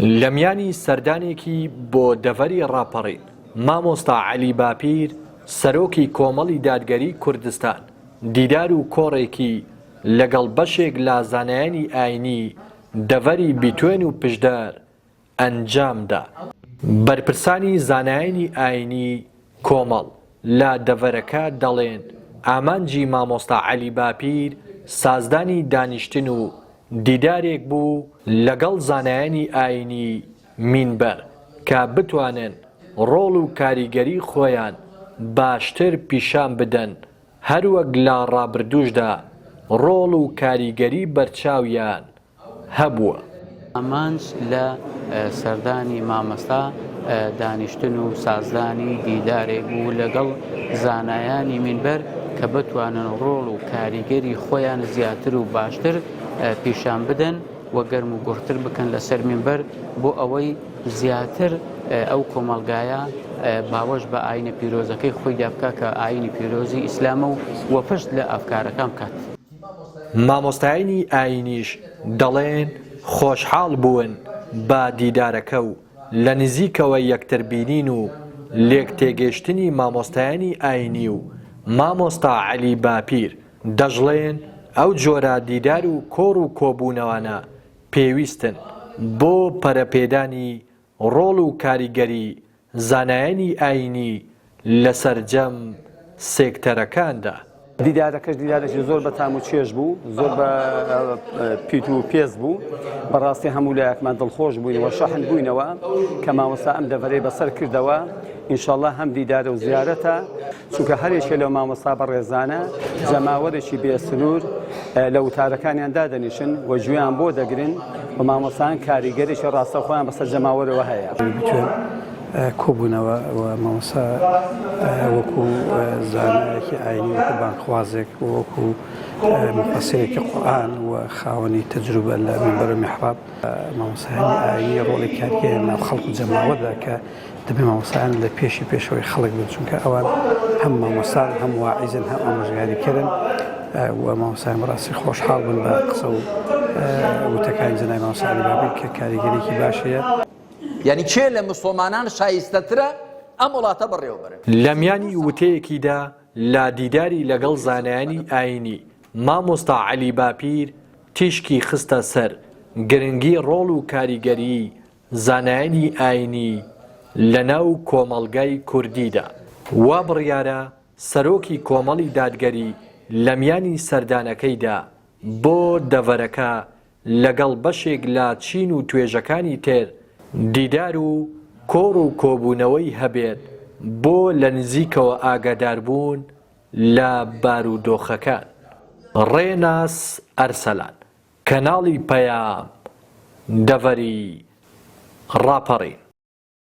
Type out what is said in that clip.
لە میانی سەردانێکی بۆ دەڤەری ڕاپەڕین مامۆستا عەلی باپیر سەرۆکی کۆمەڵی دادگەری کوردستان دیدار و کۆڕێکی لەگەڵ بەشێک لە زانایانی ئاینی دەڤەری بیتوێن و پشدار ئەنجامدا. بەرپرسانی زانایانی ئاینی کۆمەڵ لە دەڤەرەکە دەڵێن ئامانجی مامۆستا عەلی باپیر سازدانی دانیشتن و دیدارێک بوو لەگەڵ زانایانی ئاینی مینبەر کە بتوانن ڕۆڵ و کاریگەری خۆیان باشتر پیشان بدەن، هەروەک لە ڕابردووشدا ڕۆڵ و کاریگەری بەرچاویان هەبووە. ئامانج لە سەردانی مامۆستا دانیشتن و سازدانی دیدارێک بوو لەگەڵ زانایانی مینبەر کە بتوانن ڕۆڵ و کاریگەری خۆیان زیاتر و باشتر پیشان بدەن و گەرم و گورتر بکەن لەسەر مینبەر بۆ ئەوەی زیاتر ئەو کۆمەڵگایە باوەش بە ئاینە پیرۆزەکەی خۆی دابکە کە ئاینی پیرۆزی ئیسلامە و وەپشت لە ئەفکارەکان بکات. مامۆستایانی ئاینیش دەڵێن خۆشحاڵ بوون بە دیدارەکە و لە نزیکەوە یەکتر بینین و لێک تێگەیشتنی مامۆستایانی ئاینی و مامۆستا عەلی باپیر دەژڵێن ئەو جۆرە دیدار و کۆڕ و کۆبوونەوانە پێویستن بۆ پەرەپێدانی ڕۆڵ و کاریگەری زانایانی ئاینی لە سەرجەم سێکتەرەکاندا. دیدارەکەش دیدارێکی زۆر بە تام و چێژ بوو، زۆر بە پیت و پێز بوو، بەڕاستی هەموو لایەکمان دڵخۆش بووینەوە شەحن بووینەوە کە مامۆستا ئەم دەڤەرەی بەسەر کردەوە. ئینشاءڵڵا هەم دیدارە و زیارەتە، چونکە هەرێکێ لەو مامۆستا بەڕێزانە جەماوەرێکی بێسنوور لە وتارەکانیان دادەنیشن و گوێیان بۆ دەگرن و مامۆستایان کاریگەریشی ڕاستەوخۆیان بەسەر جەماوەرەوە هەیە. کۆبوونەوە و مامۆستا وەکو زانایەکی ئاینی وەکو بانخوازێک وەکو مفەسیرێکی قورئان و خاوەنی تەجروبە لە مینبەر و میحراب مامۆستایانی ئاینی ڕۆڵی کاریگەری ناو خەڵک و جەماوەردا کە دەبێ مامۆستایان لە پێشەوەی خەڵک بن، چونکە ئەوان هەم مامۆستان هەم واعیزن هەم ئامۆژگاریکردن و مامۆستایان بەڕاستی خۆشحاڵ بن بە قسە و وتەکانی جەنابی مامۆستا عەلی باپیر کە کاریگەریەکی باشەیە. یعنی چێ لە مسلمانان شایستەترە ئەم وڵاتە بەڕێوەبەرن. لە میانی وتەیەکیدا لا دیداری لەگەڵ زانایانی ئاینی مامۆستا عەلی باپیر تیشکی خستە سەر گرنگی ڕۆڵ و کاریگەری زانایانی ئاینی لەناو کۆمەڵگای کوردیدا. وا بڕیارە سەرۆکی کۆمەڵی دادگەری لە میانی سەردانەکەیدا بۆ دەڤەرەکە لەگەڵ بەشێک لە چین و توێژەکانی تر دیدار و کۆڕ و کۆبوونەوەی هەبێت بۆ لە نزیکەوە ئاگاداربوون لە بارودۆخەکان. ڕێناس ئەرسەلان، کەناڵی پەیام، دەڤەری ڕاپەڕین.